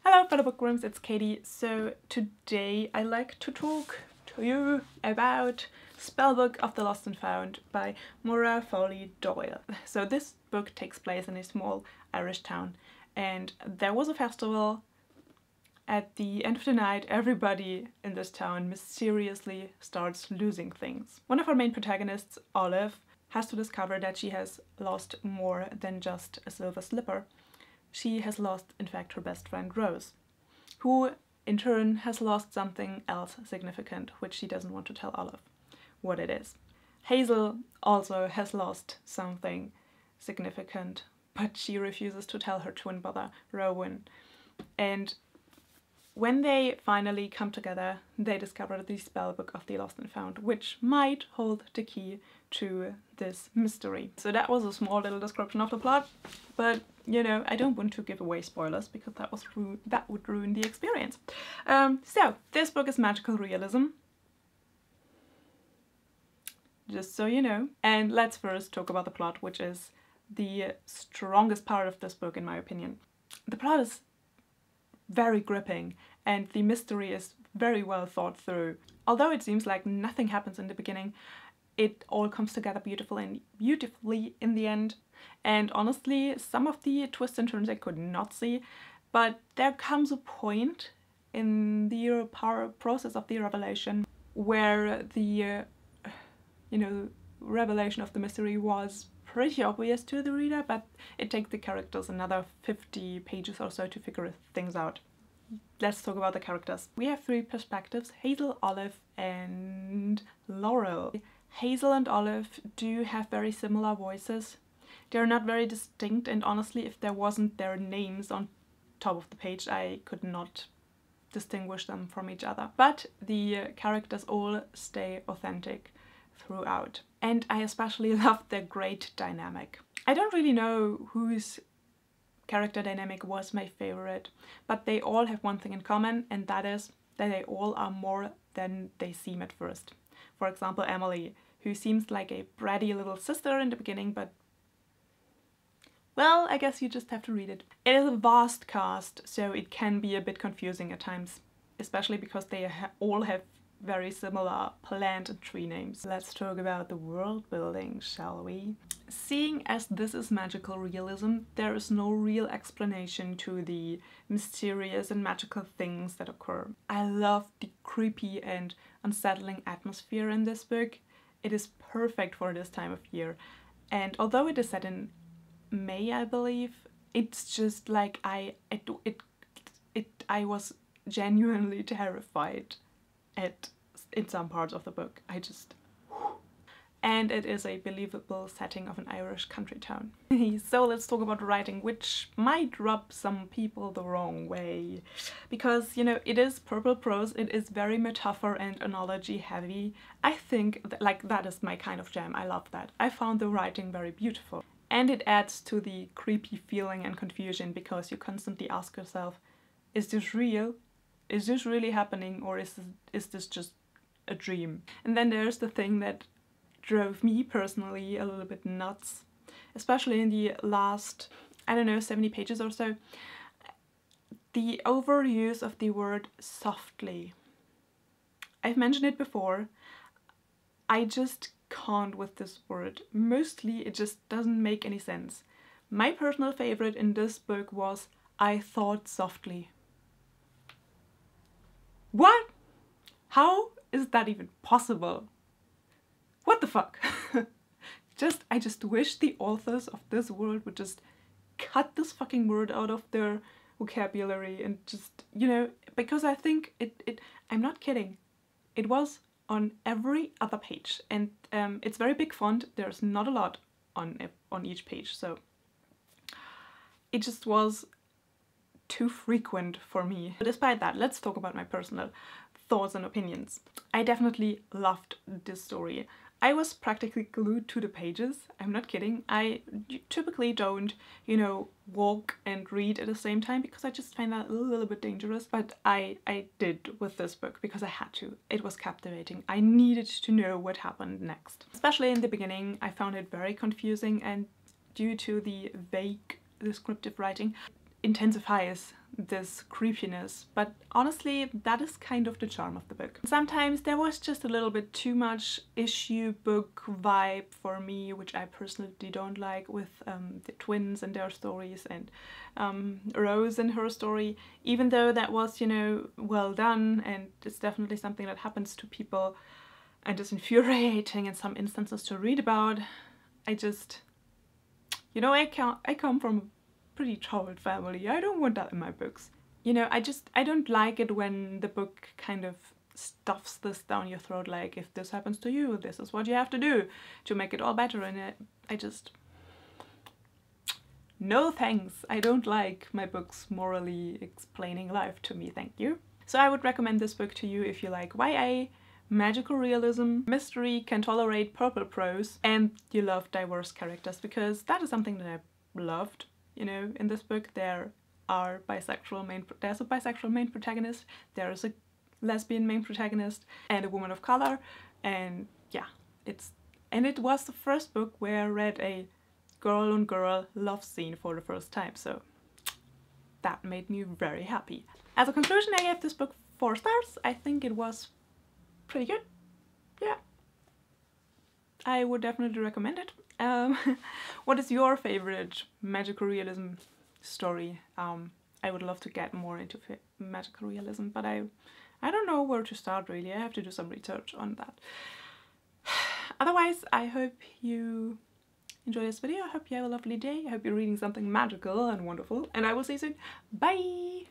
Hello fellow bookworms, it's Katie. So today I like to talk to you about Spellbook of the Lost and Found by Moïra Fowley-Doyle. So this book takes place in a small Irish town, and there was a festival. At the end of the night, everybody in this town mysteriously starts losing things. One of our main protagonists, Olive, has to discover that she has lost more than just a silver slipper. She has lost, in fact, her best friend Rose, who in turn has lost something else significant, which she doesn't want to tell Olive what it is. Hazel also has lost something significant, but she refuses to tell her twin brother, Rowan. And when they finally come together, they discover the Spellbook of the Lost and Found, which might hold the key to this mystery. So that was a small little description of the plot, but you know, I don't want to give away spoilers because that would ruin the experience. So this book is magical realism, just so you know. And let's first talk about the plot, which is the strongest part of this book in my opinion. The plot is very gripping and the mystery is very well thought through. Although it seems like nothing happens in the beginning, it all comes together beautifully in the end. And honestly, some of the twists and turns I could not see, but there comes a point in the process of the revelation where the revelation of the mystery was pretty obvious to the reader, but it takes the characters another 50 pages or so to figure things out. Let's talk about the characters. We have three perspectives: Hazel, Olive and Laurel. Hazel and Olive do have very similar voices. They're not very distinct, and honestly, if there wasn't their names on top of the page, I could not distinguish them from each other. But the characters all stay authentic throughout. And I especially love their great dynamic. I don't really know whose character dynamic was my favorite, but they all have one thing in common, and that is that they all are more than they seem at first. For example, Emily, who seems like a bratty little sister in the beginning, but well, I guess you just have to read it. It is a vast cast, so it can be a bit confusing at times, especially because they all have very similar plant and tree names. Let's talk about the world building, shall we? Seeing as this is magical realism, there is no real explanation to the mysterious and magical things that occur. I love the creepy and unsettling atmosphere in this book. It is perfect for this time of year. And although it is set in May, I believe, it's just like I was genuinely terrified in some parts of the book. And it is a believable setting of an Irish country town. So let's talk about writing, which might rub some people the wrong way. Because, you know, it is purple prose, it is very metaphor and analogy heavy. I think that is my kind of jam. I love that. I found the writing very beautiful. And it adds to the creepy feeling and confusion because you constantly ask yourself, is this real? Is this really happening, or is this just a dream? And then there's the thing that drove me personally a little bit nuts, especially in the last, I don't know, 70 pages or so. The overuse of the word softly. I've mentioned it before. I just can't with this word. Mostly it just doesn't make any sense. My personal favorite in this book was I thought softly. What? How is that even possible? What the fuck? I just wish the authors of this world would just cut this fucking word out of their vocabulary and just, you know, because I think I'm not kidding. It was on every other page, and it's very big font. There's not a lot on each page, so it just was too frequent for me. But despite that, let's talk about my personal thoughts and opinions. I definitely loved this story. I was practically glued to the pages. I'm not kidding. I typically don't, you know, walk and read at the same time because I just find that a little bit dangerous. But I did with this book because I had to. It was captivating. I needed to know what happened next. Especially in the beginning, I found it very confusing, and due to the vague descriptive writing, intensifies this creepiness, but honestly that is kind of the charm of the book. Sometimes there was just a little bit too much issue book vibe for me, which I personally don't like, with the twins and their stories and Rose and her story, even though that was, you know, well done, and it's definitely something that happens to people and is infuriating in some instances to read about. I just, you know, I come from a pretty troubled family. I don't want that in my books. You know, I don't like it when the book kind of stuffs this down your throat, like, if this happens to you, this is what you have to do to make it all better, and I just, no thanks. I don't like my books morally explaining life to me, thank you. So I would recommend this book to you if you like YA, magical realism, mystery, can tolerate purple prose, and you love diverse characters, because that is something that I loved. You know, in this book there's a bisexual main protagonist, there is a lesbian main protagonist, and a woman of color, and yeah, it was the first book where I read a girl on girl love scene for the first time, so that made me very happy. As a conclusion, I gave this book 4 stars. I think it was pretty good. Yeah, I would definitely recommend it. What is your favorite magical realism story? I would love to get more into magical realism, but I don't know where to start really. I have to do some research on that. Otherwise, I hope you enjoy this video. I hope you have a lovely day. I hope you're reading something magical and wonderful, and I will see you soon. Bye!